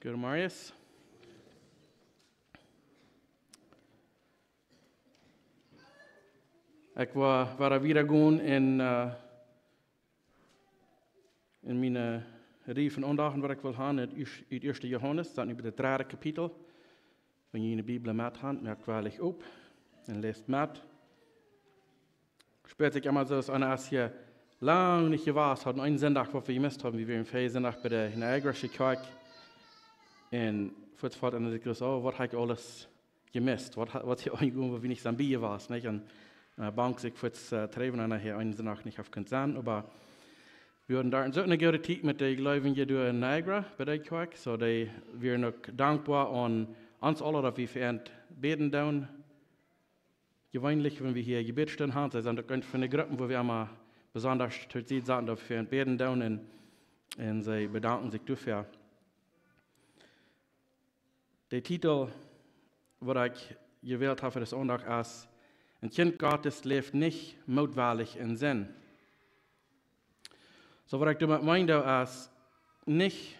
Goedemorgen. Ik was weer gaan in mijn rie van ondagen waar ik wil gaan, uit 1 Johanes, dat nu bij het 3e kapitel. Wenn je in de Bibel met hand, merkt wellicht op en leest met. Spürt sich immer so, als je lang nicht gewartet hat, einen Sonntag, wo wir gemisst haben, wie wir im Feiertag bei der Niagarischen Kirche. Und fortfort an der Größe, was habe ich alles gemisst? Was hier irgendwo, wo wir nicht Sambia war, nicht? Und Bank sich kurz treffen, und hier einen Sonntag nicht auf Konzern, aber wir hatten da so eine gute Zeit mit den Gläubigen hier in Niagara bei der Kirche, so wir noch dankbar an uns alle, dass wir für beten down. Gewöhnlich, wenn wir hier Gebetsstunden haben, sind das von den Gruppen, wo wir immer besonders zur Zeit sagen, dass wir beten down und sie bedanken sich dafür. Der Titel, den ich gewählt habe für das Sonntag, ist Een Kjint Gottes läft nicht, moot wellicht in Sinden. So, was ich damit meine, ist nicht,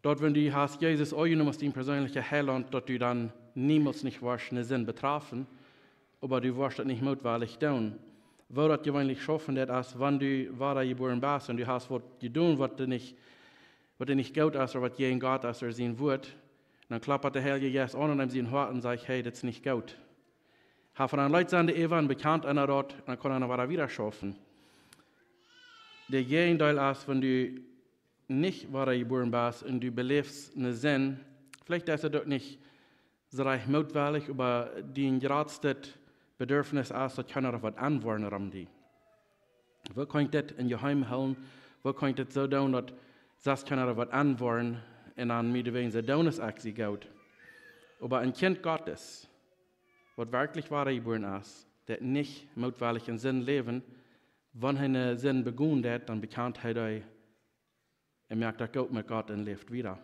dort, wenn du hast Jesus angenommen als dein persönlicher Heiland, dass du dann niemals nicht warst, einen Sinn betroffen, aber du warst das nicht moot wellicht tun. Wo das gewöhnlich schaffen, das ist, wenn du wahrer geboren bist und du hast was getan, was dir nicht gut ist oder was gegen Gott ist oder sein Wort, dann klappert der Heilige Geist an und sein Hort und sagt, hey, das ist nicht gut. Haben dann Leute sind, die eben bekannt an der Ort, dann kann er wieder schaffen. Der Gegenteil ist, wenn du nicht wahrer geboren bist und du belebst einen Sinn, vielleicht ist er dort nicht so reich mutwillig, aber dein geradste Bedürfnis ist, dass keiner was antworten um die. Wo kann ich das in die Heim holen? Wo kann ich das so tun, dass das keiner was antworten und dann mit wegen der Donnersachse geht? Aber ein Kind Gottes, was wirklich wahrer geboren ist, der nicht mutwillig in Sinn leben, wenn er einen Sinn begonnen hat, dann bekannt er merkt, dass Gott mit Gott und lebt wieder.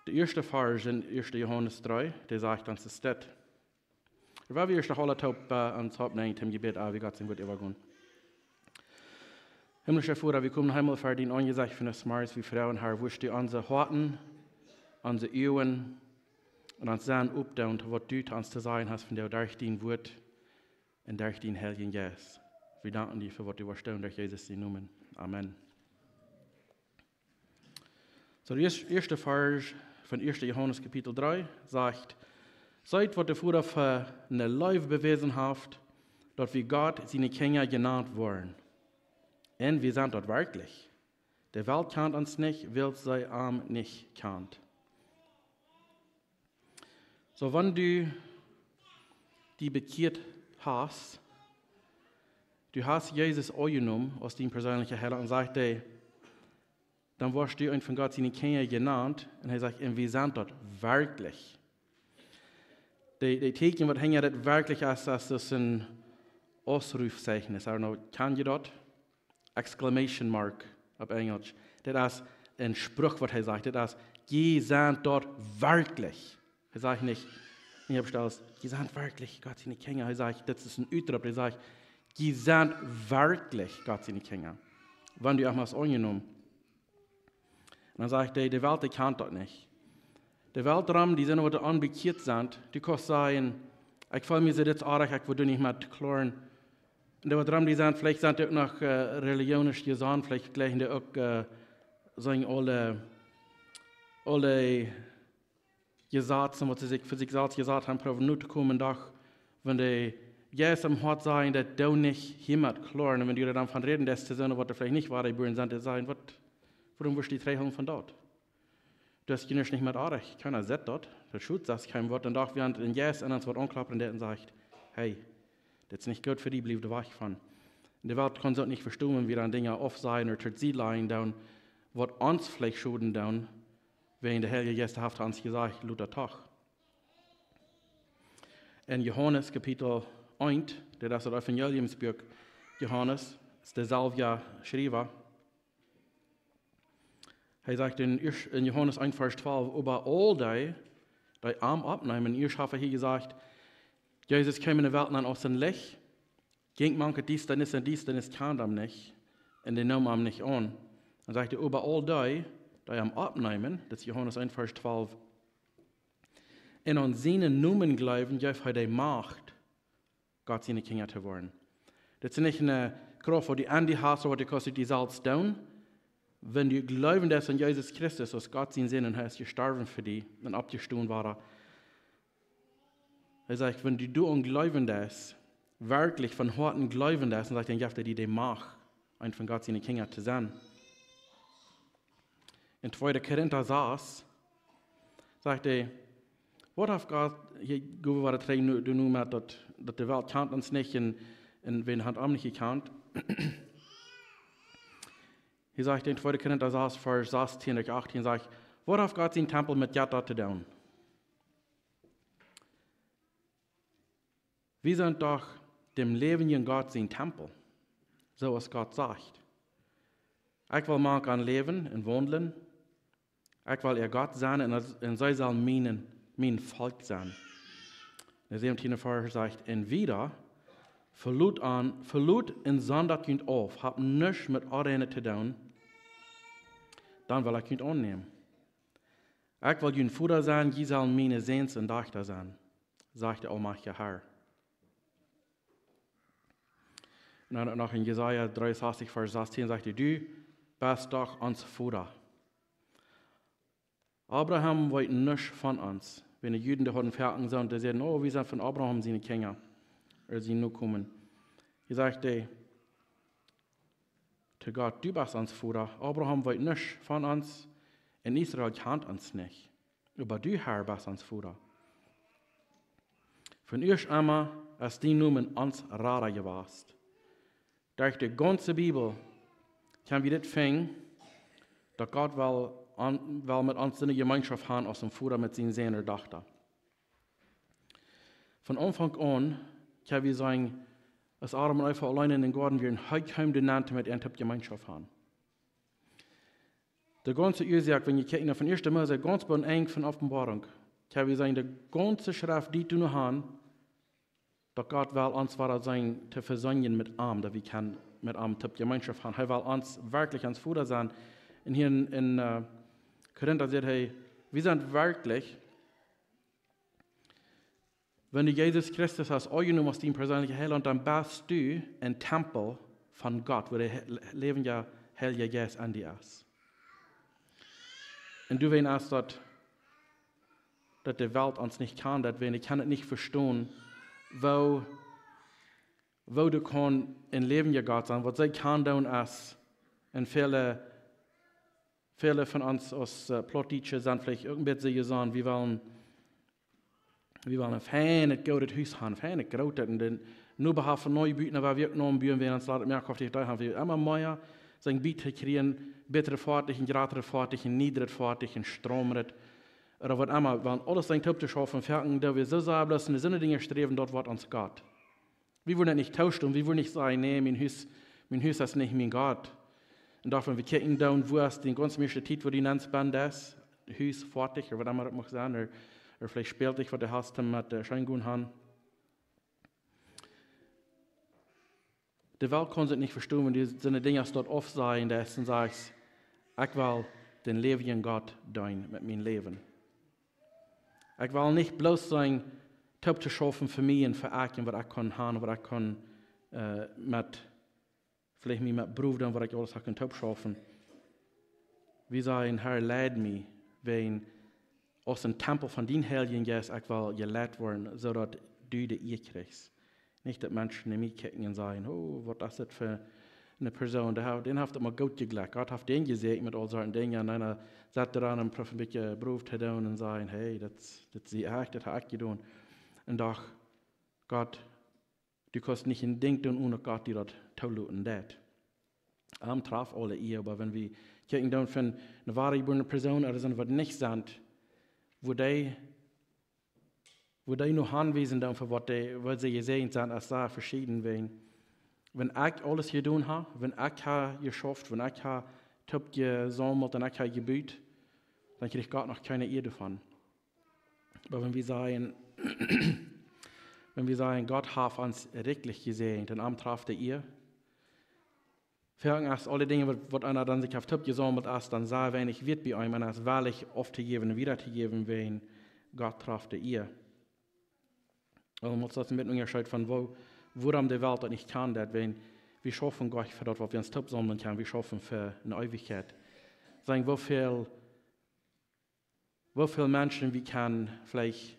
Der erste Vers in 1. Johannes 3, der sagt uns das. Wir werden erst alle Taub ans Hauptnehmen im Gebet an, wie Gott sein wird übergehen. Himmlischer Vater, wir kommen einmal für den Angesagt von des Mars, wie Frauen, Herr, wusst du unsere Horten, unsere Ehren und uns Sehen aufdown, was du uns zu sagen hast, von der durch dein Wort und durch den Heiligen Geist. Wir danken dir für was du warst durch Jesus den Namen. Amen. So, der erste Vers von 1. Johannes Kapitel 3 sagt, seid, was der Vater für eine Leib bewiesen hat, dass wir Gott seine Kinder genannt wurden. Und wir sind dort wirklich. Die Welt kennt uns nicht, weil sie nicht kennt. So, wenn du die bekehrt hast, du hast Jesus angenommen als dein persönlicher Herr und sagt, dann wirst du von Gott seine Kinder genannt und er sagt, wir sind dort wirklich. Die Tecken, was hängt dort wirklich ist, dass das ein Ausrufzeichen ist. Also, kann je dort? Exclamation mark auf Englisch. Das ist ein Spruch, was er sagt. Das ist, die sind dort wirklich. Er sagt nicht, ich habe stolz, die sind wirklich Gott seine Kinder. Er sagt, das ist ein Utdruck. Er sagt, die sind wirklich Gott seine Kinder. Wenn du auch mal angenommen. Und dann sagt er, die Welt, die kennt das nicht. Die Welt darum, die sind, die unbekehrt sind, die können sagen, ich fühle mich jetzt arg, ich will nicht mehr klären. Und die darum, die sind, vielleicht sind die auch noch religionisch gesagt, vielleicht gleichen die auch, sagen alle Gesetze, was sie sich für sich selbst gesagt haben, probieren nur zu kommen, doch, wenn die Jesus am Hort sagen, dass du nicht jemand klären, und wenn du dann von reden, dass zu sagen, was du vielleicht nicht wahr geboren sind, die sagen, warum wirst du die Trennung von dort? Du hast nicht mehr da, keiner sieht dort, der Schutz sagt kein Wort, und doch, während in Jesus an uns wird anklappen, der sagt, hey, das ist nicht gut für die, bleib du weg von. In der Welt kann es auch nicht verstehen, wie dann Dinge oft sein oder zu sie liegen, dann, was uns vielleicht schulden, dann, wenn der Heilige Geist hat uns gesagt, Luther Tag. In Johannes Kapitel 1, der das Evangeliumsbuch Johannes, ist der Salvia schrieb. Er sagt in Johannes 1, Vers 12, über all die Arm abnehmen, ihr habe hier gesagt, Jesus kam in die Welt an aus dem Licht, ging manche dies, dann ist kann am nicht, und den nahm am nicht an. Dann sagt er, über all die am abnehmen, das ist Johannes 1, Vers 12, und an seinen Namen glauben, gibt er die Macht, Gott seine Kinder zu werden. Das ist nicht eine Kraft, wo die Andi hast, oder die kostet die Salz down. Wenn du glauben, dass an Jesus Christus, dass Gott seinen Sinn hat, gestorben für dich, und abgestoßen war. Er sagt, wenn du an glauben das, wirklich von Herzen glauben das, dann sagt er, dann gibt er dir die Macht, ein von Gott seine Kinder zu sein. In 2. Korinther 6 sagt er, was hat Gott, hier gehen wir drei nu mit, dass die Welt kennt uns nicht, und wen hat auch nicht gekannt. Hier sagt in 2. Korinther 6, Vers 16 und 18, sagt, was hat Gott seinen Tempel mit Jetta zu tun? Wir sind doch dem lebenden Gott sein Tempel, so was Gott sagt. Ich will manch an leben und wandeln. Ich will ihr Gott sein und sie soll mein Volk sein. Der 17. Vers sagt, und wieder, verlut in Sonntag könnt auf, habt nichts mit Arene zu tun, dann will ich könnt annehmen. Ich will ein Futter sein, die sollen meine Sehns und Dachter sein, sagt der allmächtige Herr. Und dann noch in Jesaja 63, Vers 16 sagt er, du bist doch uns Futter. Abraham wollte nichts von uns. Wenn die Juden da hatten Ferken sind, die sagen, oh, wir sind von Abraham seine Kinder. Sie nur kommen. Er sagte zu Gott, du bist uns Futter. Abraham wollte nichts von uns. In Israel kennt uns nicht. Aber du, Herr, bist uns Futter. Von erst einmal ist die Numen uns Rara gewesen. Durch die ganze Bibel können wir das finden, dass Gott will mit uns eine Gemeinschaft haben, aus dem Futter mit seinen Söhnen und Töchtern. Von Anfang an können wir sagen, dass Adam und Eva alleine in den Garten wir ein Heimkeim genannt mit einer Gemeinschaft haben. Die ganze Ursache, wenn ihr kijkt, von 1. Mose ganz bei eng von Offenbarung, können wir sagen, die ganze Schrift, die du noch haben, dass Gott will uns sein, zu versöhnen mit ihm, dass wir können mit ihm eine Gemeinschaft haben. Er will uns wirklich ans Futter sein. Und hier in Korinther sagt er, wir sind wirklich, wenn du Jesus Christus hast, angenommen aus dem persönlichen Heiland, dann bist du ein Tempel von Gott, wo der lebende Heilige Geist an dir ist. Und du weißt, dass die Welt uns nicht kann, dass wir kann es nicht verstehen, wo du kann ein lebender Gott sein, was sie kann tun ist, und viele von uns als Plottiche sind vielleicht irgendwie gesagt, wir wollen ein feines, gutes Haus haben, feines, großes, und dann nur behalten von neuen Büten, aber wir noch bühen, wenn uns laut mehr auf da haben wir immer mehr, sein Biete kriegen, bittere Fahrtig, gratere Fahrtig, niedere Fahrtig, Stromret, oder was immer, weil alles sein Top zu schaffen, fertig, da wir so sagen, dass wir so Dinge streben, dort wird uns Gott. Wir wollen nicht tauschen und wir wollen nicht sagen, nee, mein Haus ist nicht mein Gott. Und davon, wir kicken da, wo es den ganzen meisten Zeit, wo die Nanzband ist, Haus fertig, oder was immer das mag sein, oder vielleicht spielt dich, was der hast mit der Scheingun haben. Die Welt kann sich nicht verstehen, wenn die so eine Dinge dort oft sein, dass du sagst, ich will den lebenden Gott dienen mit meinem Leben. Ich will nicht bloß sein, Top zu schaffen für mich und für euch, was ich kann haben, was ich kann vielleicht mit Brüdern, was ich alles kann Top schaffen. Wir sagen, Herr, leid mich, wenn aus dem Tempel von den Heiligen Geist ich will geleitet werden, sodass du die ihr kriegst. Nicht, dass Menschen in mich kicken und sagen, oh, was ist das für eine Person, den hat immer gut geglückt. Gott hat den gesehen mit all solchen Dingen, und einer sagt daran, ein bisschen Beruf zu tun und sagen, hey, das sehe ich, das habe ich getan. Und doch, Gott, du kannst nicht ein Ding tun, ohne Gott, die dort tun das. Traf alle ihr, aber wenn wir kicken dann von einer wahre geborene Person oder so, was nicht sind, wo die noch anwesend sind, für was sie gesehen sind, als da verschieden werden. Wenn ich alles getan habe, wenn ich geschafft, wenn ich top gesammelt und ich gebüht, dann kriege ich Gott noch keine Ehre davon. Aber wenn wir sagen, Gott hat uns wirklich gesehen, dann traf ihr, Für als alle Dinge, was einer dann sich auf Tipp gesammelt hat, dann sehr wenig wird bei einem, als wahrlich aufzugeben und wiederzugeben, wen Gott trafte ihr. Und muss das mit unterscheiden von woran die Welt das nicht kann, wenn wir schaffen Gott für das, was wir uns Tipp sammeln können, wir schaffen für eine Ewigkeit. Sagen, wie viele Menschen wir können vielleicht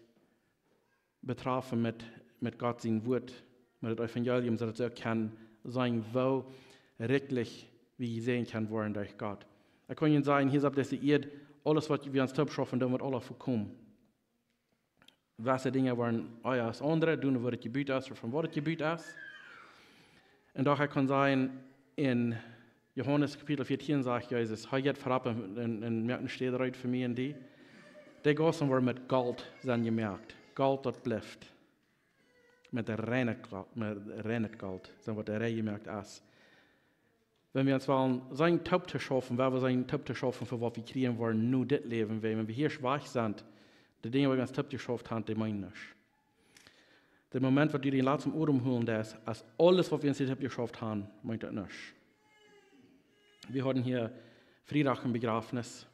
betrafen mit Gott sein Wort, mit dem Evangelium, so dass er kann sein, wo wirklich wie sehen kann worden durch Gott. Ich kann Ihnen sagen, hier ist das Erde, alles, was wir uns Tipp schaffen, dann wird alles vorkommen. Welche Dinge waren euer als andere, doen wat het gebied is, of van wat het gebied is. En doch kann sein, in Johanes Kapitel 14 sagt Jesus, hij gaat voorop en merkt steht eruit für mich und die Gossen worden mit Gold zijn gemerkt. Gold dat blijft. Met reine Gold, zijn wat er gemerkt is. Wenn wir uns wollen, sein Top zu schaffen, weil wir sein Top zu schaffen, für was wir kriegen wollen, nur das Leben, wenn wir hier schwach sind, die Dinge, die wir uns Top geschafft haben, die meinen nicht. Der Moment, wo die den letzten Ohren holen, das ist, als alles, was wir uns Top geschafft haben, meint das nicht. Wir hatten hier Freitag ein Begräbnis.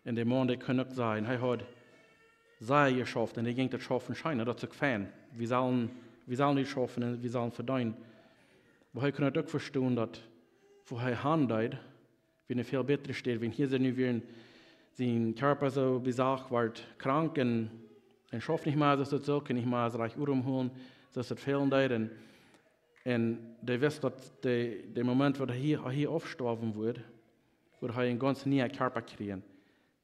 In dem Mann, der kann nicht sein, er hat sei geschafft, und er ging das schaffen scheinen, das ist gefallen. Wir sollen nicht schaffen, und wir sollen verdienen. Aber er kann auch verstehen, dass wo er handelt, wenn er viel besser steht, wenn hier sind wir sein Körper so besagt wird, krank und schafft nicht mehr, dass er so kann nicht mehr so reich umholen, dass er fehlen wird. Und der wisst, dass der Moment, wo er hier aufsterben wird, wird er einen ganz neuen Körper kriegen.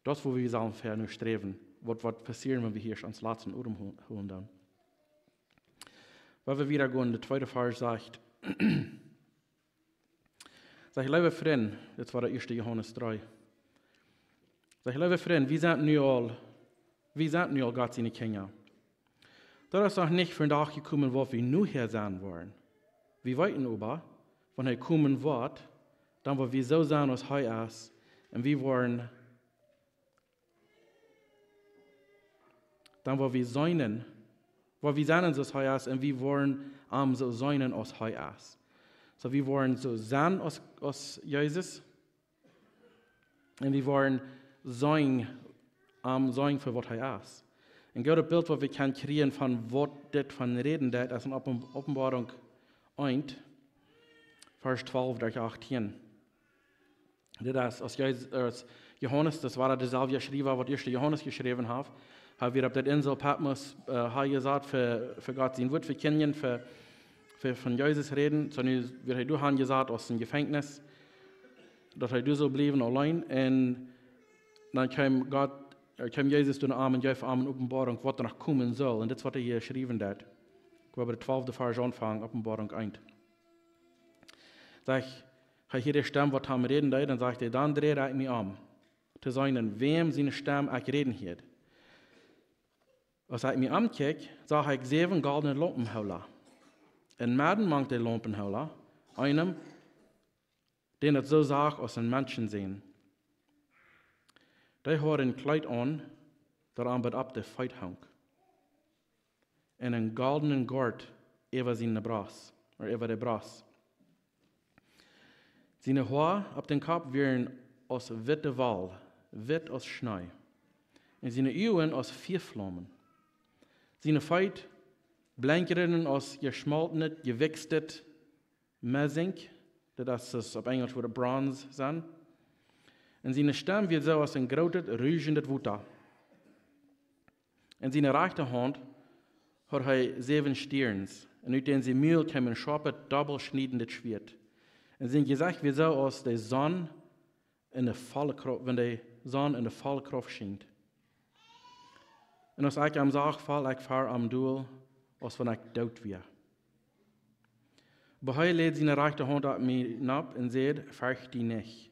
Das, wo wir sollen für nur streben, was passieren, wenn wir hier ans letzten umholen dann. Weil wir wieder gehen, der zweite Vers sagt, sag ich, liebe Freunde, das war der 1. Johannes 3. Sag ich, liebe Freunde, wir sind nu all Gott seine Kinder. Das ist auch nicht für den Tag gekommen, wo wir nur hier sein wollen. Wir weiten aber, wenn er kommen wird, dann wollen wir so sein, als er ist, und wir wollen, dann wollen wir sein, als er ist, und wir wollen so sein, als er ist. So wir wollen so sein als Jesus. Und wir wollen sein für was er ist. Und Gott Bild, was wir können kreieren von was das von reden, das ist in Offenbarung 1, Vers 12 durch 18. Das ist als Johannes, das war derselbe Schreiber, was 1. Johannes geschrieben hat. Haben wir auf der Insel Patmos gesagt, für Gott sein Wort verkündigen, für von Jesus reden, sondern wir haben gesagt aus dem Gefängnis, dass er so blieben allein, und dann kam Jesus durch den Arm und gab ihm Offenbarung, was danach kommen soll, und das, was er hier geschrieben hat. Ich glaube, der 12. Vers anfangen, Offenbarung 1. Sag ich, hier die Stimme, was er reden hat, dann sagt er, dann dreht er mich um, zu sagen, wem seine Stimme ich reden hat. Als ich mich umkijke, sah ich 7 goldene Lampenhäuser. En midden mangt der Lampenhouder, einem, den het so sagt, als ein Menschen sehen. Der hat ein Kleid an, daran wird ab der Feit hang. En een goldenen Gurt über seine Bras, oder über der Bras. Seine Haare auf den Kopf wären aus witte Wall, witt aus Schnee. Und seine Augen aus Feuerflammen. Seine Feit Blankerinnen aus geschmoltenem, gewichstem Messing, das ist auf Englisch würde Bronze sein. Und seine Stimme wird so aus einem großen, rüschenden Woat. In seiner rechten Hand hat er 7 Stirns, und aus denen sie Mühl kam ein scharfes, doppelschneidendes Schwert. Und sein Gesicht wird so aus der Sonne in der volle Kraft, wenn die Sonne in der volle Kraft scheint. Und als ich am Sarg fall, ich fahre am Duel, als wenn ich tot wäre. Aber er legt seine rechte Hand auf mich ab und sagt, fürchte dich nicht.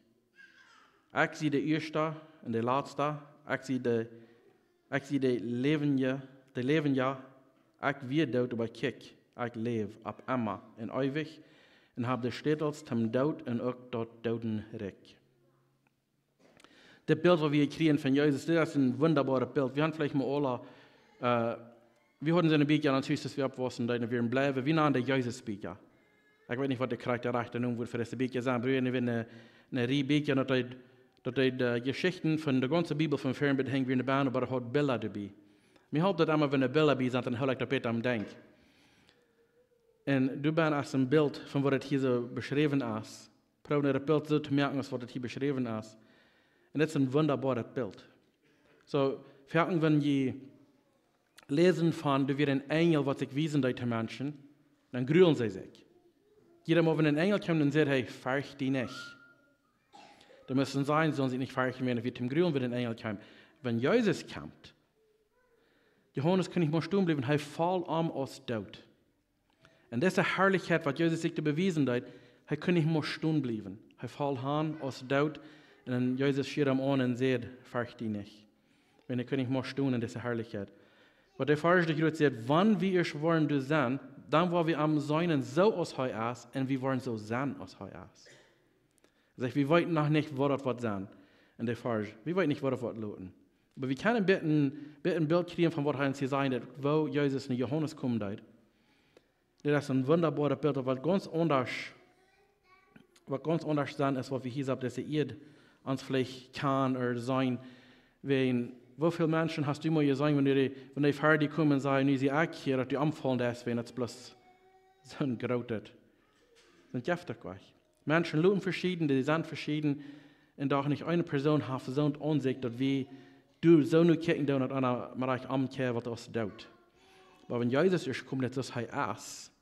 Ich sehe der Erste und der Letzte, ich sehe der Leben, ich werde tot, aber ich lebe ab immer und ewig und habe den Städtels zum Tod und auch dort Toten recht. Das Bild, das wir kriegen von Jesus, das ist ein wunderbares Bild. Wir haben vielleicht mal alle, wir hatten so eine Bücher, natürlich, dass wir abwaschen, da wir bleiben, wie nahen der Jesus-Bücher. Ik weet niet wat de karakter noemen wordt voor deze beetje zijn. Maar we hebben een beetje dat de geschichten van de ganze Bibel van Fern hängt wie in de baan, aber er hat Bilder dabei. Mir hoopt dat allemaal wenn er Bilder bij zijn, dan hou ik dat beter aan denk. En du bent als een beeld van wat het hier zo beschreven is. Probeer naar het beeld zo te merken als wat het hier beschreven is. En dat is een wunderbaar beeld. So, verken wenn je lezen van, du weer een engel wat zich wiesen deed te mensen, dan gruwelen ze zich. Jeder mal, wenn ein Engel kommt und sagt, hey, fürch die nicht. Da müssen sein, sollen sie nicht fürchten, wenn wir zum Grünen, wenn ein Engel kommt. Wenn Jesus kommt, Johannes kann nicht mehr stehen bleiben, er fällt aus Tod. Und diese Herrlichkeit, was Jesus sich bewiesen hat, er kann nicht mehr stehen bleiben. Er fällt aus Tod, und dann Jesus schaut ihm an und sagt, fürcht die nicht. Wenn er kann nicht mehr stehen in dieser Herrlichkeit. Was der Pfarrer gerade sagt, wann wir wollen du sein, dann wollen wir am Seinen so aus heu aus, und wir wollen so sein aus heu aus. Sagt, wir wollten noch nicht, was sein. Und der Pfarrer, wir wollten nicht, was loten. Aber wir können ein Bild kriegen von was er uns hier sagt, wo Jesus in Johannes kommt. Das ist ein wunderbares Bild, was ganz anders sein ist, was wir hier sagen, dass ihr uns vielleicht kann oder sein, wenn wie viele Menschen hast du mal gesagt, wenn die fertig kommen und sagen, sie auch hier, dass die anfallen, deswegen ist bloß so ein Grautet. Sind giftig gleich. Menschen leben verschieden, die sind verschieden, und auch nicht eine Person hat so eine Ansicht, dass du so nur kicken, dass einer Bereich amkehr, was das tut. Aber wenn Jesus ist, kommt das so aus,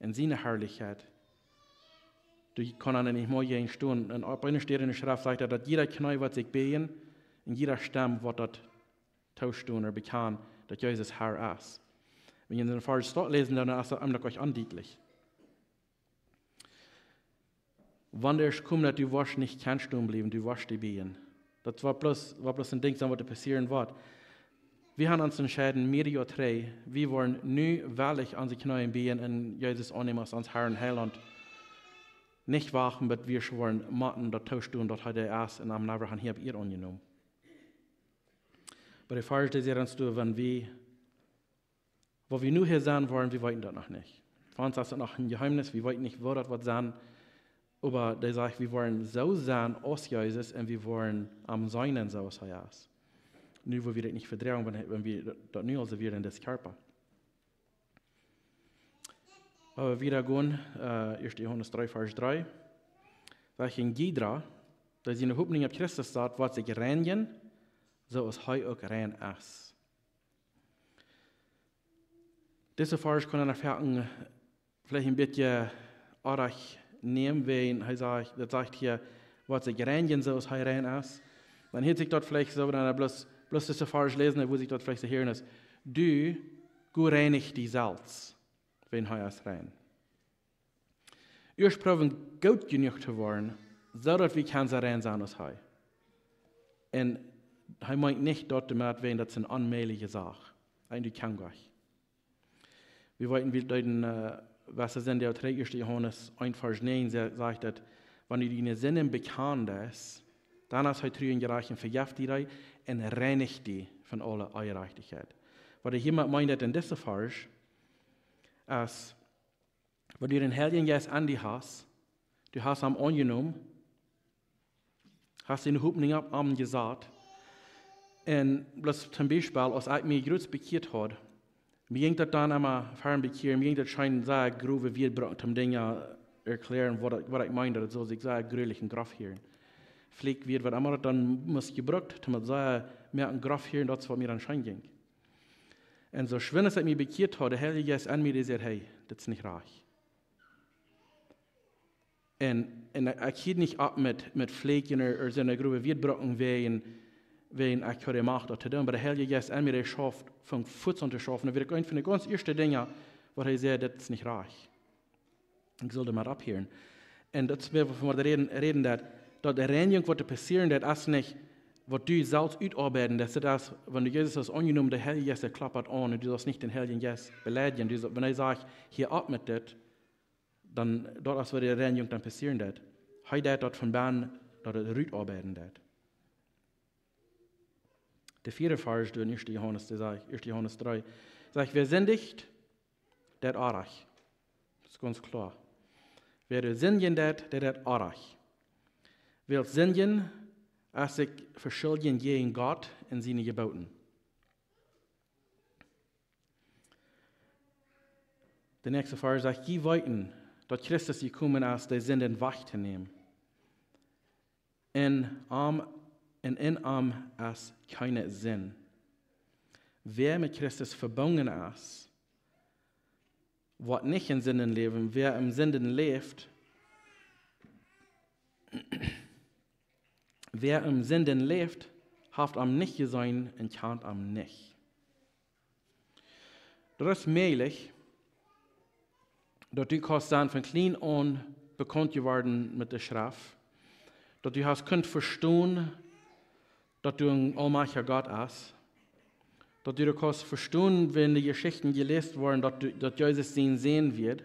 in seiner Herrlichkeit, du kannst nicht mehr jeden stehen. Und auf einer steht in der Schrift, sagt dass jeder Knie wird sich behen, und jeder Stamm wird das tauschtun oder bekannt, dass Jesus Herr ist. Wenn ihr in den Vers dort lesen, dann ist das euch andeutlich. Wenn der kommt, dass du wirst nicht kannst stehen bleiben, du wirst die behen. Das war bloß ein Ding, was passieren wird. Wir haben uns entschieden, mehr oder drei, wir wollen nun wirklich an die Knie behen und Jesus annehmen als uns Herr und Heiland. Nicht wachen, aber wir wollen machen, das tauschtun, das hat er ist, und am Nachhinein hier ihr angenommen. Aber die Frage ist, wenn wir, wo wir nur hier sein wollen, wir wollten das noch nicht. Für uns ist das noch ein Geheimnis, wir wollten nicht, wo das was sein. Aber der sagt, wir wollen so sein aus Jesus und wir wollen am Seinen so aus Jesus. Nur, wo wir das nicht verdrehen, wenn wir das nur also wieder in das Körper. Aber wieder gehen, 1. Johannes 3, Vers 3. Sagt in Gidra, dass sie in der Hoffnung auf Christus sagt, was sich reinigen, so als hij auch rein ist. Diese Vers kann er vielleicht ein bisschen arg nehmen, wenn er sagt hier, was sich reinigen, so als hij rein ist. Dann hört sich dort vielleicht so, wenn er bloß diese Vers lesen, wo sich dort vielleicht so hören ist, du reinigst die Salz, wenn er ist rein. Erst probieren, gut genug zu werden, so dass wir kann rein sein als hij. Und hij meint nicht dort damit, wenn das eine allmähliche Sache. Eigentlich kann gar nicht. Wir wollten wieder was es in der 3. Johannes 1, Vers 9 sagt, dass wenn du deine Sinnen bekannt ist, dann hast du trügen gereichen verjäft die und reinigt die von aller Ungerechtigkeit. Was jemand meint in diesem Vers, ist, wenn du den Heiligen Geist an dich hast, du hast ihn angenommen, hast ihn Hoffnung ab ihm gesagt, und bloß zum Beispiel, als ich mich groß bekehrt habe, mir ging das dann einmal fern bekehren, mir ging das scheinen sehr grobe Wirbel zum Dinge erklären, was ich meine, das soll sich sehr gründlichen Graf hören. Vielleicht wird, was immer dann muss gebraucht, damit sehr mehr ein Graf hören, das was mir dann schein ging. Und so schön, als ich mich bekehrt habe, der Heilige Geist an mir, der sagt, hey, das ist nicht reich. Und ich gehe nicht ab mit Flecken oder so einer grobe Wirbel wenn ich heute mache, das zu tun. Aber der Heilige Geist an mir, der schafft, von Fuß an zu schaffen. Das wird ein von den ganz ersten Dingen, wo er sagt, das ist nicht reich. Ich sollte mal abhören. Und das ist, wovon wir reden, dass die Reinigung, was passieren, das ist nicht, was du selbst utarbeiten, das ist das, wenn du Jesus hast angenommen, der Heilige Geist, der klappert an und du sollst nicht den Heiligen Geist beleidigen. Wenn er sagt, hier ab mit das, dann, dort ist, wo die Reinigung dann passieren wird. Heute dort von Bahn, dort utarbeiten wird. Der 4. Vers, in 1. Johannes 3, sagt, wer sündigt, der arg. Das ist ganz klar. Wer du Sinden dat, der dat arach. Wer Sinden, als ich verschulden gegen Gott in seine Geboten. Der nächste Vers sagt, je weiten, dass Christus gekommen ist, die Sinden wegzunehmen. In ihm ist keine Sinn. Wer mit Christus verbunden ist, wird nicht in Sinden leben. Wer im Sinden lebt, haft am nicht gesehen und kennt am nicht. Das ist möglich, dass du kannst sein von klein an bekannt geworden mit der Schrift, dass du hast könnt verstehen, dass du ein allmächtiger Gott bist, dass du kannst verstehen, wenn die Geschichten gelesen wurden, dass Jesus ihn sehen wird.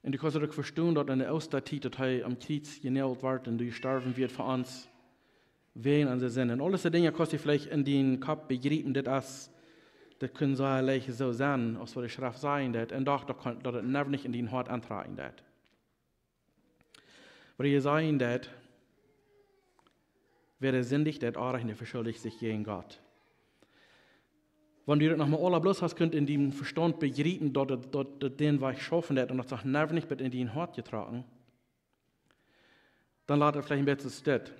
Und du kannst auch verstehen, dass in der Osterzeit, dass er am Kreuz genäht wird und du sterben wird für uns, wen an der Sinne. Und alles die Dinge kannst du vielleicht in den Kopf begreifen, das können so sein, als was die Schrift sagen, und doch, dass es never nicht in den Hort antragen wird. Aber ihr sagen, wer sündigt, der Arrechne verschuldigt sich gegen Gott. Wenn du das nochmal alle bloß hast, könnt in dem Verstand begreifen, dass den was schaffen wird und das auch never nicht in den Hort getragen, dann lässt er vielleicht ein bisschen steht.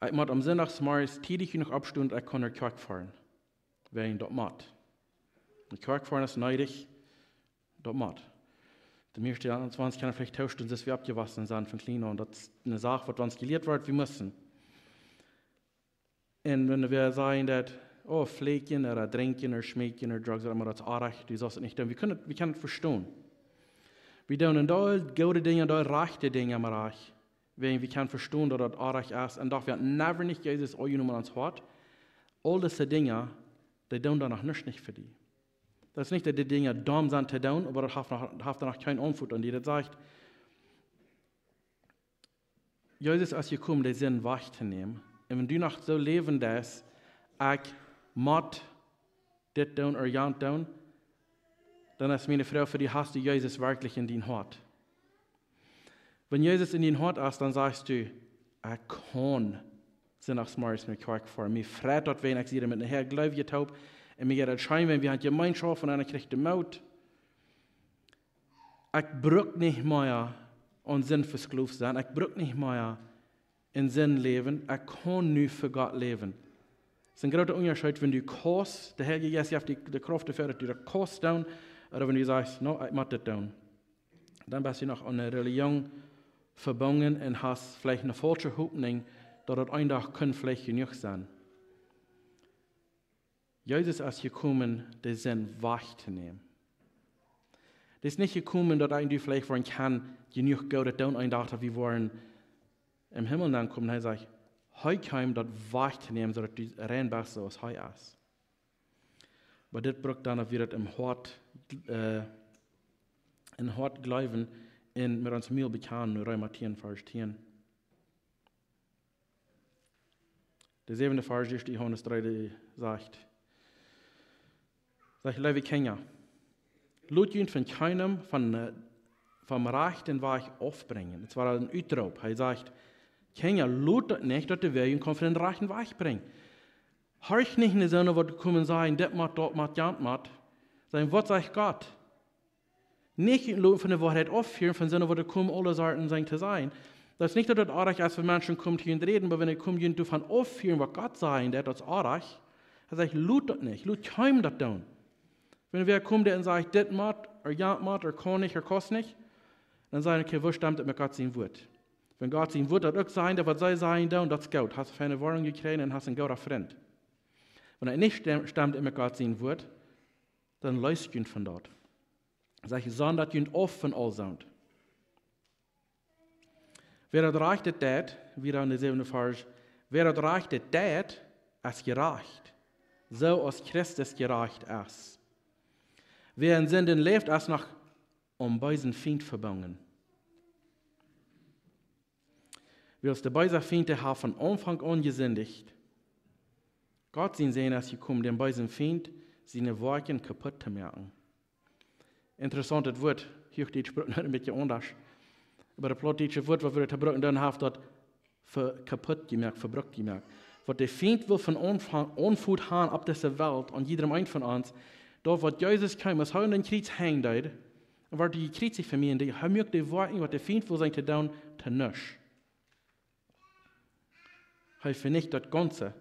Ich muss am Sonntagsmorgens täglich noch abstehen, ich kann in die Kirche fahren. Wer ihn dort macht. In die Kirche fahren ist neidig, dort macht. Der meiste an 20 kann vielleicht tauschen, dass wir abgewaschen sind von klein und das ist eine Sache, was uns gelehrt wird, wir müssen. Und wenn wir sagen, dass, Pflegen oder Trinken oder Schmecken oder Drugs oder immer das Arach, du sollst es nicht tun, wir können es verstehen. Wir tun da gute Dinge, da rechte Dinge am Arach. Wir können verstehen, dass das Arach ist, und doch wir never nicht Jesus angenommen ans Wort. All diese Dinge, die tun danach nicht für die. Das ist nicht, dass die Dinge dumm sind zu tun, aber das hat danach keinen Anfut an die. Das sagt, Jesus ist gekommen, den Sinn wegzunehmen. Und wenn du noch so leben lässt, ich muss das tun oder jant tun, dann ist meine Frau, für die hast du Jesus wirklich in dein Hort. Wenn Jesus in dein Hort ist, dann sagst du, ich kann Sonntagsmorgens mit Kirche fahren. Mir freut dort, wenn ich sie mit nachher Glaube getaubt. Und mir geht das schein, wenn wir haben Gemeinschaft und dann kriegt der Moot. Ich brauche nicht mehr an Sinn fürs Glauben sein. Ich brauche nicht mehr in Sinn leben. Ich kann nur für Gott leben. Das ist ein großer Unterschied, wenn du kannst, der Herr Jesus hat die Kraft dafür, dass du das kannst tun, oder wenn du sagst, no, ich muss das tun. Dann bist du noch an eine Religion verbunden und hast vielleicht eine falsche Hoffnung, dass das ein Tag vielleicht genug sein. Jesus ist gekommen, den Sinn wegzunehmen. Das ist nicht gekommen, dass du vielleicht wollen kann, genug Geld tun, ein Tag, dass wir wollen im Himmel dann kommen. Er sagt, heute kam das wegzunehmen, sodass du rein bist, so als heute ist. Aber das braucht dann wieder im Hort glauben, und mit uns Mühl bekannt, und Rheumatieren verstehen. Der 7. Vers ist Johanes 3, sagt, liebe Kinder, lasst ihn von keinem vom Reich den Weich aufbringen. Das war ein Utrop. Er sagt, Kinder, lasst das nicht, dass der Weg von den reichen Weich bringen. Horch nicht in die Sonne, wo du kommen sagen, das macht, dort macht, jant macht. Sagen, was sagt Gott? Nicht von der Wahrheit aufführen, von Sonne, wo du kommen, alle Sorten sein zu sein. Das ist nicht, dass das Arach ist, wenn Menschen kommen hier und reden, aber wenn er kommt, du von aufführen, was Gott sagt, das ist Arach. Er sagt, lasst das nicht, lasst keinem das tun. Wenn wer kommt und sagt, das macht, oder jant macht, oder kann nicht, oder kostet nicht, dann sagen, okay, wo stammt das mit Gott sein Wort? Wenn Gott sein Wort hat auch sein, was soll sein, dann das ist gut. Hast du eine Warnung gekriegt und hast einen guten Freund. Wenn er nicht stammt mit Gott sein Wort, dann lässt ihn von dort. Sag ich, sondert ihn oft von all Sound. Wer erreicht das, wieder in der 7. Vers, wer erreicht das, ist gerecht, so als Christus gerecht ist. Wer in Sinden lebt, ist noch beisen Feind verbunden. Wer der beisen Feinde hat von Anfang an gesündigt. Gott sehen, ist gekommen, den beisen Feind seine Werke kaputt zu machen. Interessantes Wort, hier steht es ein bisschen anders. Aber das plattdeutsche Wort, was wir gebruiken, dann haben das kaputt gemacht, verbrückt gemacht. Was der Feind will von Anfang haben auf dieser Welt, und jedem einen von uns, da was Jesus kam, was er in den Kreuz hängt, und was die Kreuz sich vermehren, die haben mögt die Worte, was der Feind will sein, zu tun, zu nich. Er vernichtet das Ganze.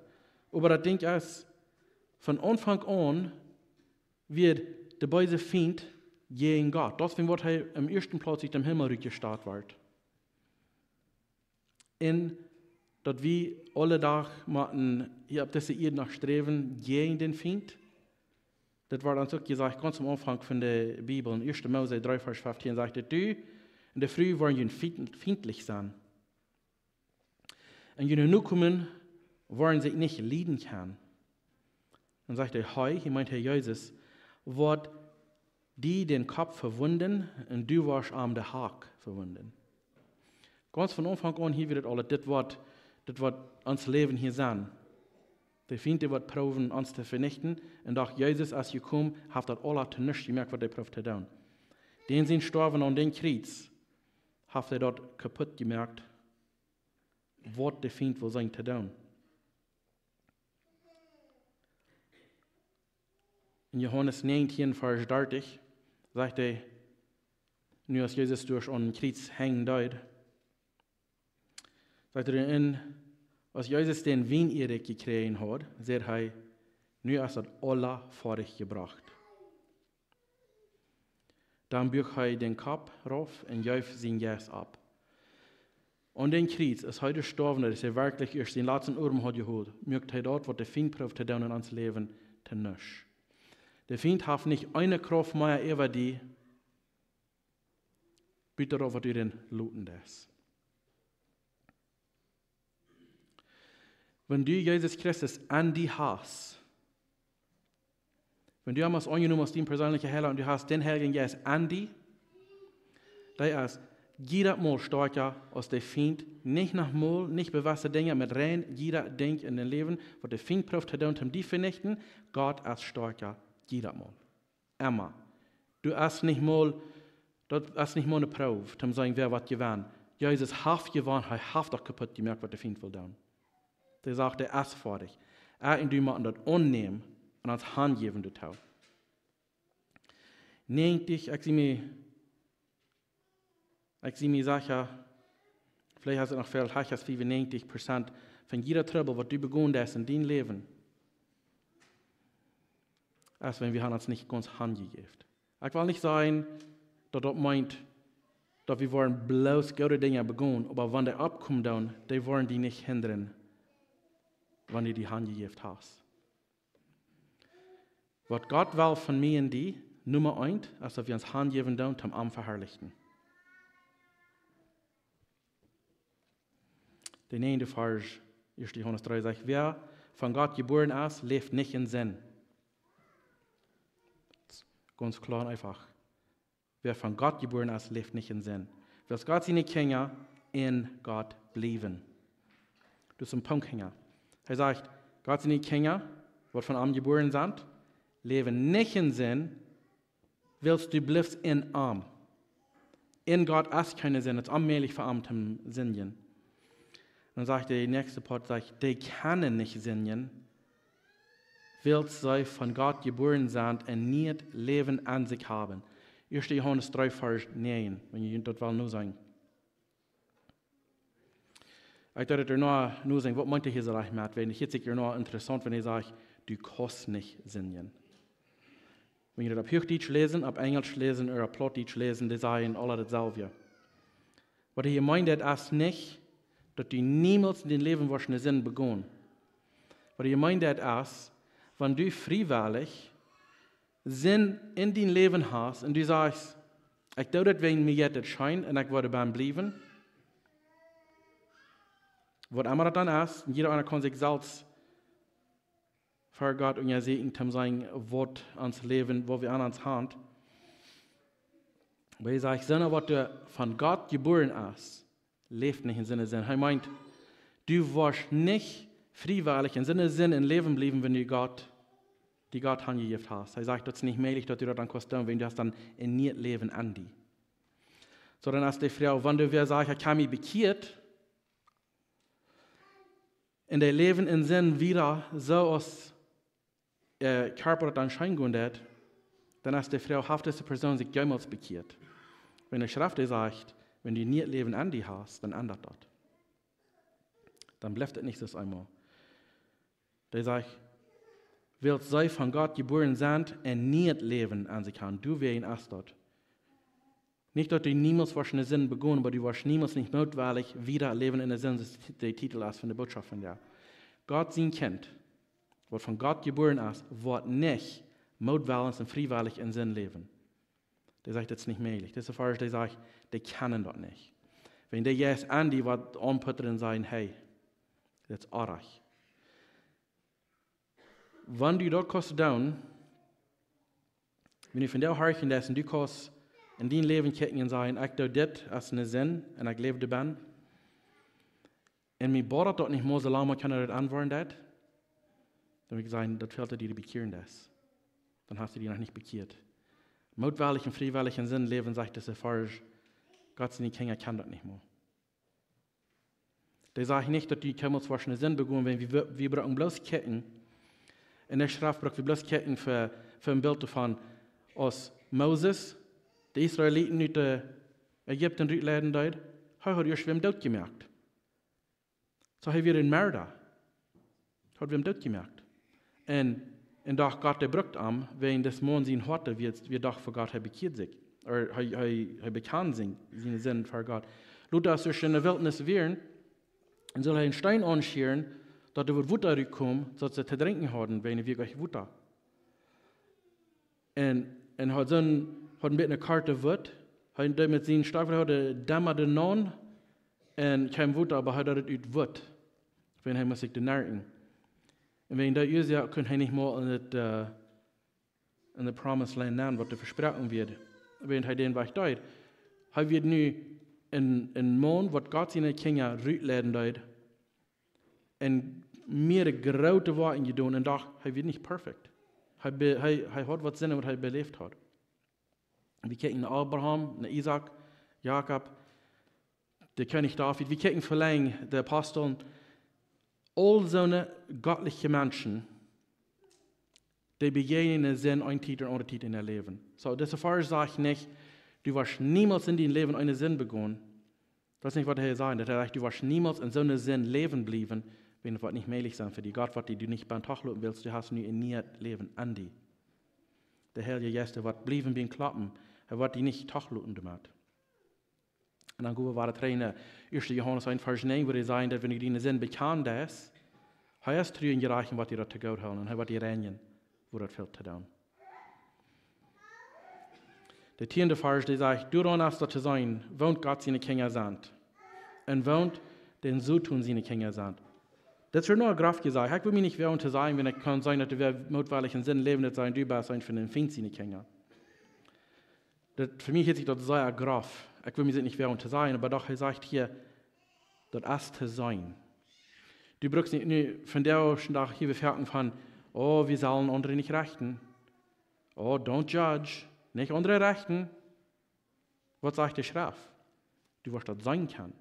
Aber das Ding ist, von Anfang an wird der böse Feind gegen Gott. Das ist, was er am ersten Platz in dem Himmelreich gestartet wird. In dass wir alle Tag hier auf dieser Erde nach streben gegen den Feind. Das war dann so gesagt, ganz am Anfang von der Bibel, in 1. Mose 3, Vers 15, sagte, du in der Früh wollen sie feindlich sein. Und wenn nu kommen, wollen sie nicht leiden können. Dann sagt er, hoi, hier meint Herr Jesus, wird die den Kopf verwunden und du warst am den Haak verwunden. Ganz von Anfang an hier wird alles, das wird uns Leben hier sein. Der Feind wird proben, uns zu vernichten. Und auch Jesus, als er kommt, hat das alles zu nichts gemerkt, was er probt zu tun. Den sind gestorben an den Kreuz, hat er dort kaputt gemerkt, was der Feind will sein zu tun. In Johanes 19, Vers 30, sagt er, nur als Jesus durch an den Kreuz hängen dort, sagt er, als Jesus den Weinirrig gekriegt hat, sagt er, nu ist das alles fertig gebracht. Dann bügt er den Kopf rauf und jäuft sein Jas ab. Und den Kreuz ist heute gestorben, dass er wirklich erst den letzten Urm hat geholt, mögt er dort, was der Feind prüft, zu tun in uns Leben, zu nichts. Der Feind hat nicht eine Kraft mehr über die, bitte darauf, was du den looten das. Wenn du Jesus Christus an die hast, wenn du einmal angenommen hast, den persönlichen Heiler, und du hast den Heiligen Geist an die, der ist jeder Mal stärker als der Feind, nicht nach Mal, nicht bewusste Dinge, mit rein jeder Ding in den Leben, was der Feind prüft, um die vernichten, Gott ist stärker, jeder Mal. Immer. Du hast nicht mal eine Probe, um zu sagen, wer was gewonnen. Jesus hat gewonnen, er hat doch kaputt gemerkt, was der Feind will tun. Der sagt, er ist fertig. Und du musst das annehmen und als Hand geben, du tau. Nehmt dich, ich sehe mir sicher, vielleicht hast du noch viel, hast du 95% von jeder Trouble, was du begonnen hast in deinem Leben, als wenn wir uns nicht ganz Hand gegeben. Ich will nicht sagen, dass das meint, dass wir wollen bloß gute Dinge begonnen, aber wenn der abkommt, dann, die wollen die nicht hindern, wenn du die Hand gegeben hast. Was Gott will von mir und die, Nummer 1, ist, dass wir uns Hand geben dürfen, zum Arm verherrlichen. Der nächste Vers, 1. Johannes 3, sagt, wer von Gott geboren ist, lebt nicht in Sinn. Ganz klar und einfach. Wer von Gott geboren ist, lebt nicht in Sinn. Wer Gott seine Kinder in Gott bleiben. Das ist ein Punkt hängen. Er sagt, Gott seine Kinder, die von ihm geboren sind, leben nicht in Sinn, willst du bleibst in ihm. In Gott ist keine Sinn, es ist allmählich verarmt im Sinnen. Dann sagt der nächste Part, die können nicht sinnen, willst sie von Gott geboren sind und nicht Leben an sich haben. 1. Johannes 3, Vers 9, wenn ihr das nur sagen. Ich dachte nur sagen, was meint ihr hier so recht mit? Wenn ich jetzt noch interessant, wenn ich sage, du kannst nicht sinnen. Wenn ihr das auf Hochdeutsch lesen, auf Englisch lesen oder auf Plattdeutsch lesen, die sagen alle dasselbe. Was ihr meint, ist nicht, dass du niemals in dein Leben wahrscheinlich einen Sinn begonnen. Was ihr meint, ist, wenn du freiwillig Sinn in dein Leben hast und du sagst, ich tue das, wenn mir jetzt scheint und ich werde beim bleiben. Was immer das dann ist, jeder einer kann sich selbst für Gott und ja sehen, um sein Wort ans Leben, wo wir an uns haben. Weil ich sage, Sinne, was du von Gott geboren ist, lebt nicht in Sinne Sinn. Er meint, du wirst nicht freiwillig in Sinne Sinn im Leben bleiben, wenn du Gott die Gott angegeben hast. Er sagt, das ist nicht möglich, dass du das dann kannst tun, wenn du hast dann ein nicht Leben an dir. Sondern als die Frau, wenn du wer sagt, ich habe mich bekehrt, in der Leben in Sinn wieder so aus Körper dann scheinen wird, dann als die Frau hafteste Person sich jemals bekehrt. Wenn der Schrift sagt, wenn du nicht Leben an dir hast, dann ändert das. Dann bleibt es nicht das einmal. Der sagt, willst sei von Gott geboren sind und nicht Leben an sich haben, du wer ihn erst dort. Nicht, dass du niemals was in der Sinn begonnen, aber du warst niemals nicht notwendig wieder Leben in der Sinn, das ist der Titel ist von der Botschaft von der. Gott sein Kind, was von Gott geboren ist, wird nicht notwendig und freiwillig in Sinn leben. Der sagt, das ist nicht möglich. Das ist der der sagt, die können das nicht. Wenn der jetzt an die was anputtert und sagen, hey, das ist arg. Wenn du das kannst tun, wenn du von der Hörchen das und du kannst in dein Leben kicken und sagen, ich tue das als eine Sinn und ich lebe dabei, und mir bohrt das nicht mehr so lange, kann ich das antworten, dann würde ich sagen, das fehlt dir, die bekehren das. Dann hast du die noch nicht bekehrt. Mutwillig und freiwillig in Sinn leben, sagt das falsch. Gott seine Kinder kann das nicht mehr. Der sagt nicht, dass die Kinder zwar schon Sinn begonnen, wenn wir brauchen bloß Ketten. In der Schrift brauchen wir bloß Ketten für ein Bild davon, aus Moses, die Israeliten aus Ägypten rüberleiten dort, hat ihr schwimmen dort gemerkt. So haben wir den Mörder, hat wir dort gemerkt. Und doch Gott der brückt am, wenn das Mond sein hatte, wir doch für Gott bekehrt sich. Oder bekannt sind, seine Sinn für Gott. Lut das durch in der Wildnis wären, und soll einen Stein anscheren, dass er Wutter rückkommt, dass sie zu trinken haben, wenn wir gleich Wutter. Und hat so mit einer Karte Wut, hat mit seinen Steifen hat dämmer den Non, und kein Wutter, aber hat er das ut Wut, wenn er muss sich den nerven. Und wenn das ist, ja, kann er nicht mal in der Promised Land nennen, was versprochen wird. Wenn er den Weg dort, er wird nu in Mond, was Gott seine Kinder rütteln dort, und mehr große Worte getan, und doch, er wird nicht perfekt. Er hat was Sinn, was er belebt hat. Wir kicken Abraham, Isaac, Jakob, der König David, wir kicken verlängern, der Aposteln, all so eine göttliche Menschen, die begegnen Sinn, ein Titel oder Titel in ihr Leben. So, das sage ich nicht, du wirst niemals in dein Leben einen Sinn begonnen. Das ist nicht, was er sagt. Er sagt, du wirst niemals in so einem Sinn leben bleiben, wenn es nicht möglich sein für die Gott, was du nicht beim Tag lassen willst, du hast nie in nie Leben an dir. Der Herr Jesus, der wird bleiben wie ein Klappen, er wird die nicht Tag lassen damit. Und dann war der Trainer, 1. Johanes 1, Vers 9, wo er sagt, dass wenn du deinen Sinn bekannt hast, hast du in gereichen, was dir das zu Gott holen, und er wird dir reinigen, wo das fehlt zu tun. Der 10. Vers, der sagt, du dann hast zu sein, wohnt Gott seine Kinder sind. Und wohnt den so tun seine Kinder sind. Das wird nur Kraft gesagt. Ich will mich nicht wehren zu sein, wenn ich kann sein, dass wir notwendig in Sinn leben, das sein, du bist sein für den Feind seine Kinder. Für mich hört sich das sehr Kraft. Ich will mich nicht wehren zu sein, aber doch, er sagt hier, das ist zu sein. Du brauchst nicht von der Tag hier befertigen von, oh, wir sollen andere nicht rechten. Oh, don't judge. Nicht andere rechten. Was sagt der Schrift? Du wirst das sein können.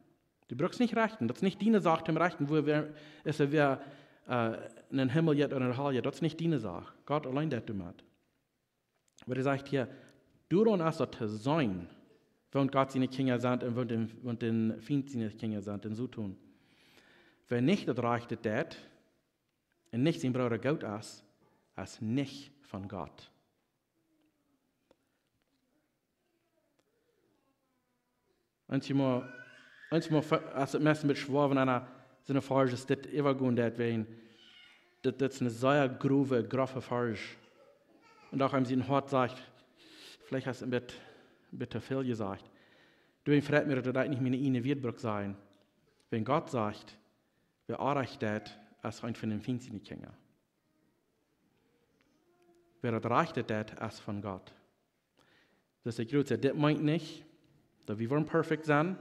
Du brauchst nicht rechten. Das ist nicht deine Sache zum Rechten, wo es wäre in den Himmel jetzt oder in der Hölle jetzt. Das ist nicht deine Sache. Gott allein das tut. Aber er sagt hier, du dann hast das zu sein, wenn Gott seine Kinder sind und den Feind seine Kinder sind, und so tun. Wer nicht das reicht, das, und nicht sein Bruder Gott ist, als nicht von Gott. Manchmal, als es meistens mit schwor, wenn einer so eine Farge ist, das immer gut ist, wenn das ist eine sehr grobe Farge. Und auch wenn sie ein Hort sagt, vielleicht hast du ein bisschen zu viel gesagt. Du fragt mir, dass das nicht meine eine Wirdbruch sein. Wenn Gott sagt, wer erreicht das, als ein von den Finstigen Kinder. Wer erreicht das, als von Gott. Das ist der Grund, das meint nicht, dass wir perfekt sind.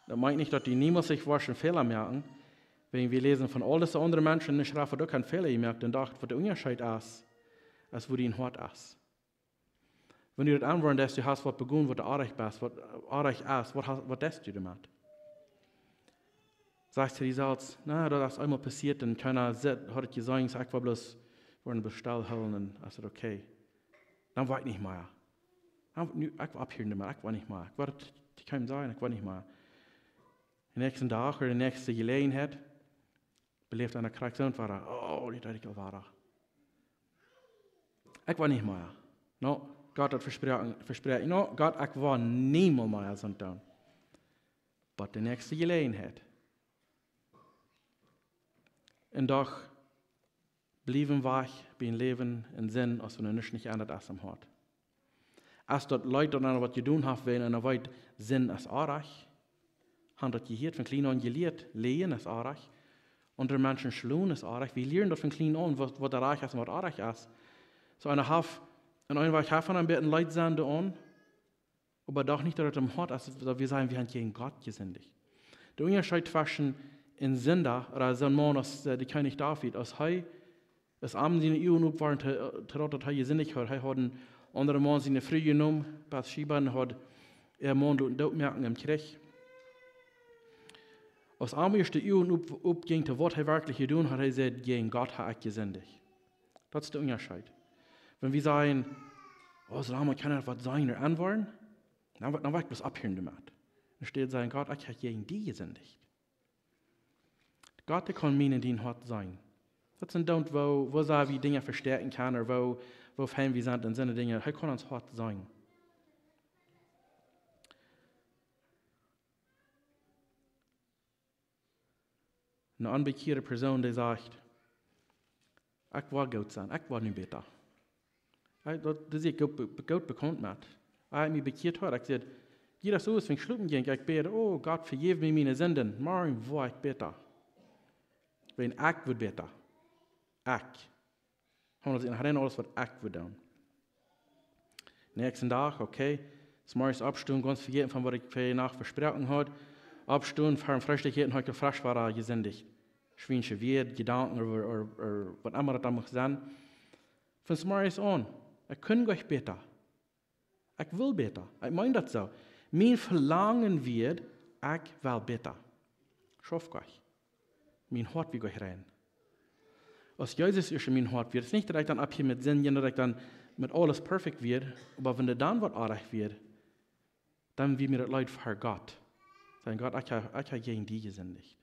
Das meint nicht, dass die niemals sich waschen Fehler merken. Wenn wir lesen von all diesen anderen Menschen in der Schrift, die keinen Fehler gemerkt und dachten, was der Unterschied ist als wo die Hort ist. Wenn du das anwenden, dass du hast was begonnen, was artig ist, was tust du damit? Sagst du dir selbst, na, das ist einmal passiert, und keiner hat es gesagt, ich war bloß wollen Bestell holen, und ich sagte, okay, dann war ich nicht mehr. Ich war abhören damit, ich war nicht mehr. Ich war, die kann sein, ich war nicht mehr. Den nächsten Tag oder die nächste Gelegenheit belebt einer Krankheit war, oh, die Deutung war. Ich war nicht mehr. No, Gott hat versprochen, no, Gott, ich war niemals mehr so down. Aber die nächste Gelegenheit. Und doch blieben wach, bin Leben in Sinn, als wenn er nicht ändert als am Hort. Als dort Leute dann was getan haben, wenn er weit Sinn als Arach, haben das gehört, von klein an gelehrt, lehen als Arach, und der Menschen schlagen als Arach. Wir lernen dort von klein an, was der Arach ist und was Arach ist. So einer Haf, und ein Haf von einem Betten Leute sind da an, aber doch nicht, dass er am Hort ist, wir sagen, wir haben gegen Gott gesündigt. Der Unterschied zwischen in Sinder, oder so ein Mann, als die König David, als er, als Abend in Ehren up waren, dass er gesündigt hat, er hat einen anderen Mann seine Früh genommen, Bathsheba, und hat Mann dort merken im Krieg. Als Abend erste Ehren upging, was er wirklich getan hat, er gesagt, gegen Gott hat er gesündigt. Das ist der Unterschied. Wenn wir sagen, oh, solange kann er was sagen oder antworten, dann war ich bloß abhören damit. Dann steht sein, Gott, ich habe gegen die gesündigt. Gott kann mir in den Hort sein. Das sind Don't, wo wir Dinge verstärken kann, oder wo fein wir sind in seine Dinge. Er kann uns Hort sein. Eine unbekehrte Person, die sagt, ich war gut sein, ich war nicht besser. Das ist gut bekannt mit. Ich habe mich bekehrt heute, ich sagte, jeder so ist, wenn ich schlucken ging, ich bete, oh Gott, vergib mir meine Sünden, morgen war ich besser. Wenn ich wird besser. Ich. Haben wir sich erinnern, alles, was ich wird tun. Nächsten Tag, okay, es morgens abstehen, ganz vergessen, von was ich für nach versprochen habe. Abstehen, für ein Frühstück heute gefragt, war er gesündigt. Schweinische Wert, Gedanken oder was immer das muss sein. Von morgens an, ich kann euch besser. Ich will besser. Ich meine das so. Mein Verlangen wird, ich will besser. Schaff euch. Mein Hort will euch rein. Als Jesus ist in mein Hort wird, es nicht, dass ich dann ab hier mit Sinn, dass ich dann mit alles perfekt wird, aber wenn der dann was artig wird, dann wird mir das leid für Gott. Sagen Gott, ich habe gegen die gesündigt.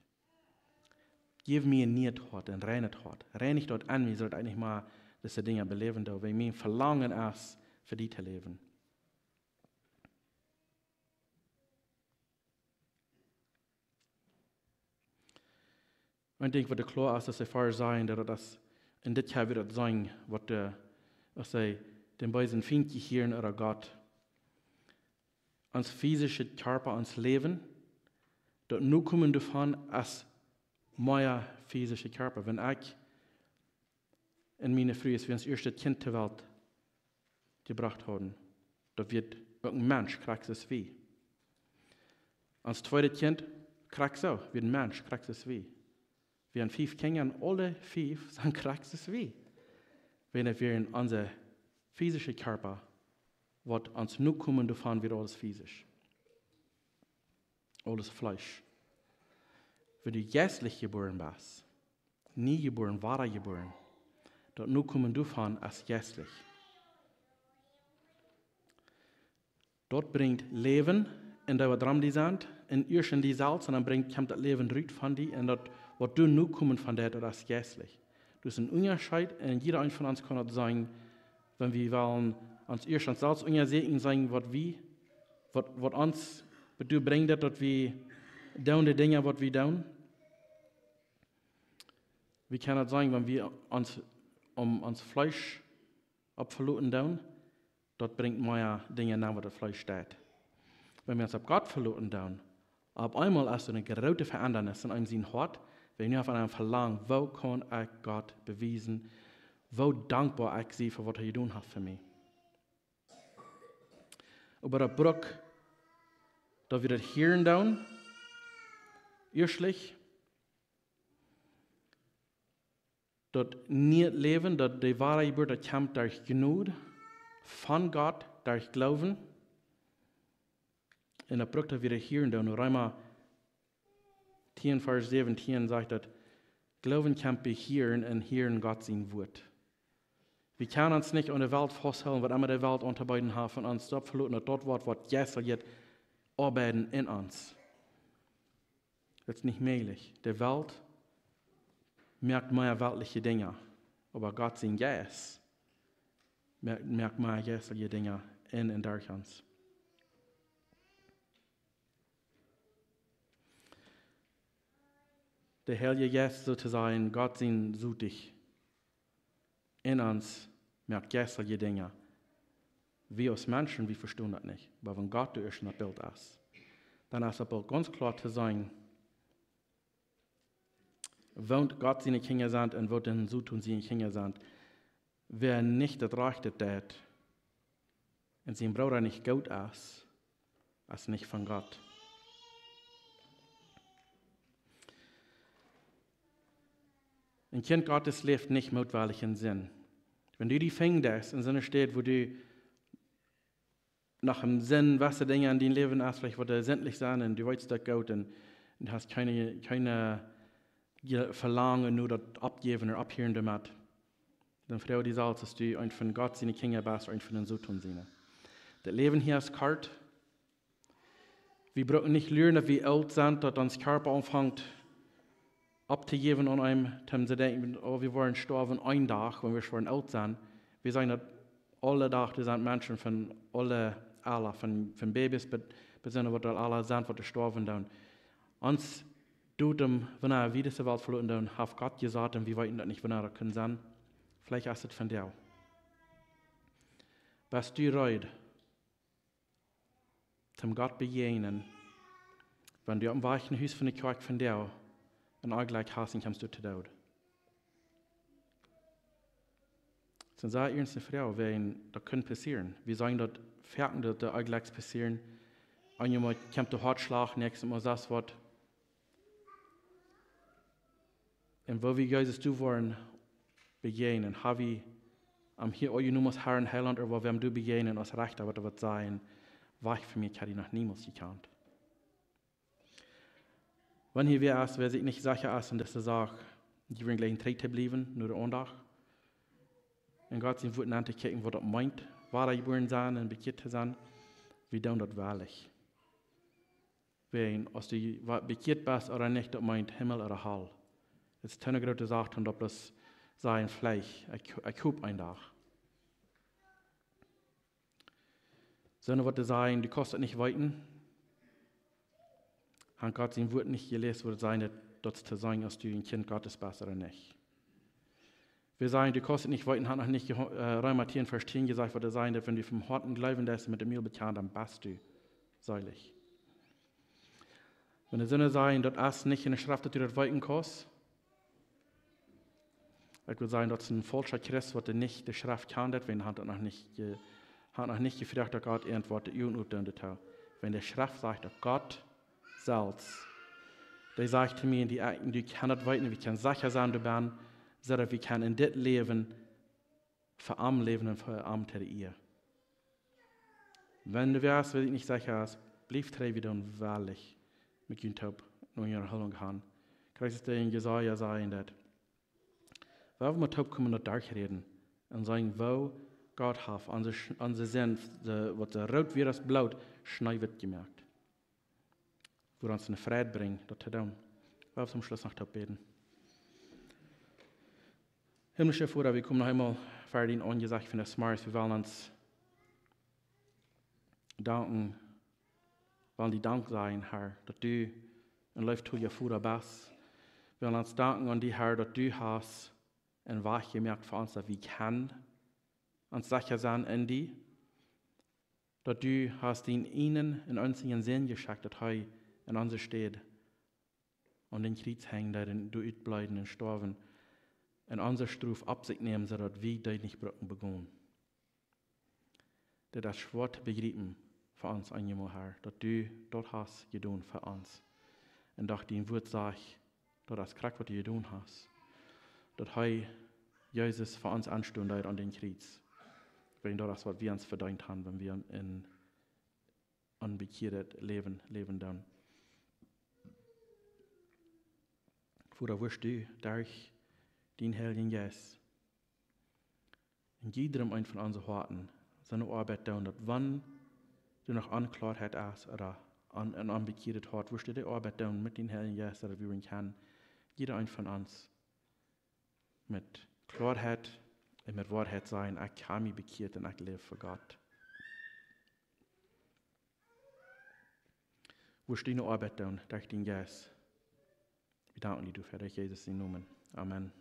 Gib mir ein Nicht-Hort, ein reines Hort. Reinigt dort an, wie sollte eigentlich mal diese Dinge beleben, weil mein Verlangen ist, für die zu leben. Ich denke, was klar ist, dass wir vorher sagen, dass das in dit Jahr wird sein, was den beiden Feind hier oder Gott ans physische Körper, ans Leben, dort nur kommen davon als mein physischer Körper. Wenn ich in meine Früh ist, wie das erste Kind zur Welt gebracht haben, da wird ein Mensch kriegt es weh. Als zweites Kind kriegt es auch, wie ein Mensch kriegt es weh. Wir haben 5 Kinder und alle 5 sind kriegt es weh. Wenn wir in unser physischer Körper, was uns nur kommen davon, wird alles physisch. Alles Fleisch. Wenn du geistlich geboren bist, nie geboren, wahre geboren, dort nur kommen davon als geistlich. Dort bringt Leben in der dran die sind, in Irschen die Salz, und dann kommt das Leben raus von dir, und dort, was du nur kommen von der, das ist geistlich. Das ist ein Unterschied, und jeder von uns kann das sagen, wenn wir wollen, uns Irschen Salz untersehen, sagen, was uns, was du bringst, dass wir tun die Dinge, was wir tun. Wir können das sagen, wenn wir uns uns Fleisch abverloren tun, dort bringt mehr Dinge nach, was das Fleisch steht. Wenn wir uns auf Gott verloren tun, auf einmal ist eine große Veränderung in einem Hort, wenn wir auf einem Verlangen, wo kann ich Gott beweisen, wo dankbar ich sie für was er getan hat für mich. Aber der Bruck, da wir das hören tun, erstlich, dat niet leven, dat de Wahrheit wordt, dat komt durch Gnade von Gott, durch Glauben. In der Brücke wieder hier und da, nur Römer 10, Vers 17 sagt, dass Glauben kommt bei Hören und Hören Gott sein Wort. Wir können uns nicht an der Welt festhalten, was immer der Welt unterbeiden hat, von uns dort verloren, und dort was Jesus jetzt arbeiten in uns. Das ist nicht möglich. Die Welt merkt mehr weltliche Dinge, aber Gott sein Geist merkt mehr geistliche Dinge in und durch uns. Der Heilige Geist sozusagen, Gott sein Südig in uns merkt geistliche Dinge. Wir als Menschen, wir verstehen das nicht. Aber wenn Gott durch das Bild ist, dann ist es ganz klar zu sagen, wohnt Gott seine Kinder sind und wird den so tun seine Kinder sind. Wer nicht das Rechte tät und sein Bruder nicht gut ist nicht von Gott. Ein Kind Gottes lebt nicht mutwillig in Sinn. Wenn du die findest, in so einer steht, wo du nach dem Sinn, was Dinge in deinem Leben hast, vielleicht wird sinnlich sein und du weißt das gut und hast keine Verlangen, nur das abgeben oder abhören damit, dann freu dich selbst, dass du ein von Gott seine Kinder bist, ein von den Sutun sind. Das Leben hier ist kalt. Wir brauchen nicht lernen, dass wir alt sind, dass unser Körper anfängt abzugeben an einem, um zu denken, oh, wir wollen sterben einen Tag, wenn wir schon alt sind. Wir sagen, dass alle Tage, das sind Menschen von alle, von Babys bis hin, was alle sind, die sterben dann. Uns tut wenn wir diese Welt verloren dann, hat Gott gesagt, und wir wollten das nicht, wenn wir können sein. Vielleicht ist es von dir. Was du reut, zum Gott begegnen, wenn du am weichen Haus von der Kirche von dir und eigentlich hassen kommst du zu Tod. Dann sagt ihr eine Frau, das könnte passieren. Wir sagen, dass Ferken, dass das eigentlich passieren. Einmal kommt der Herzschlag, nächstes Mal das Wort. Und wo wir Jesus du wollen begegnen, habe ich am hier euch nur das Herrn Heiland, oder wo wir du begegnen, als Recht, aber das wird sein, weich für mich, hätte ich noch niemals gekannt. Wenn hier wer ist, wer sich nicht sicher ist, und das sagt, die werden gleich in Tritt bleiben, nur der Ondach. Und Gott sind Wut zu kicken, was das meint, war geboren sein und bekehrt sein, wir tun das wahrlich. Wenn, als du bekehrt bist oder nicht, das meint Himmel oder Hall. Es ist eine große Sache, und ob das sein Fleisch, ein Kup ein Tag. Sondern was das sein, die kostet nicht weiten. Hat Gott sein Wort nicht gelesen, würde sein, dort zu sagen, dass du ein Kind Gottes bist oder nicht. Wir sagen, die kostet nicht weiten, hat noch nicht Römer 10, Vers 10 gesagt, würde sein, dass wenn du vom Horten glauben lässt, mit dem Mehl bekannt, dann bist du seilig. Wenn die Sinne sagen, das ist nicht in der Schrift, dass du das weiten kannst, ich würde sagen, das ist ein falscher Christ, was nicht die Schrift kann, wenn er noch nicht gefragt, dass Gott irgendwas unutdündet hat. Wenn die Schrift sagt, dass Gott selbst, der sagt zu mir, du kannst weiten, wir können sicher sein, du bist, sondern wir können in das Leben für am Leben und für am Tag ihr. Wenn du wärst, will ich nicht sicher ist, bleib drei wieder und wahrlich mit dem Taub noch in ihrer Höllung haben. Christus der in Jesaja sagen, dass wenn wir mit Taub kommen und durchreden und sagen, wo Gott hat, unsere Sinn, was rot wie das Blut, schnell wird gemerkt. Wo uns eine Freiheit bringt, das zu tun. Wir zum Schluss noch Taub beten. Himmlischer Vater, wir kommen noch einmal für den Angesicht von der Smars. Wir wollen uns danken, wollen die Dank sein, Herr, dass du ein Läuftucher Vater bist. Wir wollen uns danken an die Herr, dass du hast ein Wach gemerkt für uns, dass wir können uns sicher sein in die, dass du hast ihn ihnen in unseren Sinn geschickt, dass er in uns steht und den Kreuz hängt, der du utbleiben und sterben, in unser Struf Absicht nehmen, sodass wir dich nicht brücken begonnen. Der das schwer zu begreifen für uns einmal, Herr, dass du dort hast getan für uns. Und dass dein Wort sagt, dass das Kraft, was du getan hast, dass Jesus für uns anstund an den Kreuz. Wenn das, was wir uns verdient haben, wenn wir in unbekehrt leben dann. Vater, wirst du durch den Heiligen Geist in jedem einen von unseren Harten seine Arbeit tun, dass wann du noch Unklarheit hast oder an unbekehrt Hart, wirst du die Arbeit tun mit den Heiligen Geist, dass wir kann, jeder ein von uns mit Klarheit und mit Wahrheit sein, ich kann mich bekehrt und ich lebe für Gott. Wirst du eine Arbeit tun durch den Geist. Wir danken dir für Jesus in Namen. Amen.